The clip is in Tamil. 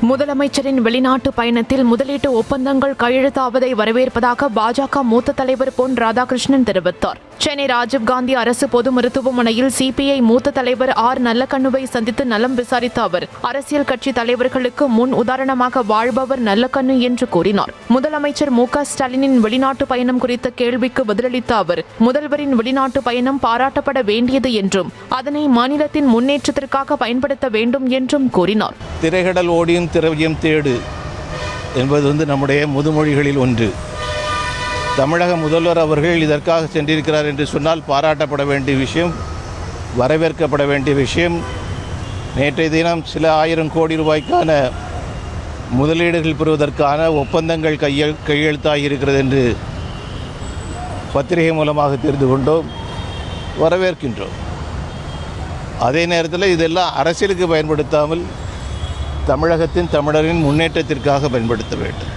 முதலமைச்சரின் வெளிநாட்டு பயணத்தில் முதலீட்டு ஒப்பந்தங்கள் கையெழுத்தாவதை வரவேற்பதாக பாஜக மூத்த தலைவர் பொன் ராதாகிருஷ்ணன் தெரிவித்தார். சென்னை ராஜீவ்காந்தி அரசு பொது மருத்துவமனையில் சிபிஐ மூத்த தலைவர் ஆர் நல்லக்கண்ணுவை சந்தித்து நலம் விசாரித்த அவர், அரசியல் கட்சி தலைவர்களுக்கு முன் உதாரணமாக வாழ்பவர் நல்லக்கண்ணு என்று கூறினார். முதலமைச்சர் மு.க.ஸ்டாலினின் வெளிநாட்டு பயணம் குறித்த கேள்விக்கு பதிலளித்த அவர், முதல்வரின் வெளிநாட்டு பயணம் பாராட்டப்பட வேண்டியது என்றும் அதனை மாநிலத்தின் முன்னேற்றத்திற்காக பயன்படுத்த வேண்டும் என்றும் கூறினார். திரைகடல் ஓடியும் திரவியம் தேடு என்பது நம்முடைய முதுமொழிகளில் ஒன்று. தமிழக முதல்வர் அவர்கள் இதற்காக சென்றிருக்கிறார் என்று சொன்னால் பாராட்டப்பட வேண்டிய விஷயம், வரவேற்கப்பட வேண்டிய விஷயம். நேற்றைய தினம் சில 1000 கோடி ரூபாய்க்கான முதலீடுகள் பெறுவதற்கான ஒப்பந்தங்கள் கையெழுத்தாகியிருக்கிறது என்று பத்திரிகை மூலமாக தெரிந்து கொண்டோம், வரவேற்கின்றோம். அதே நேரத்தில் இதெல்லாம் அரசியலுக்கு பயன்படுத்தாமல் தமிழகத்தின் தமிழரின் முன்னேற்றத்திற்காக பயன்படுத்த வேண்டும்.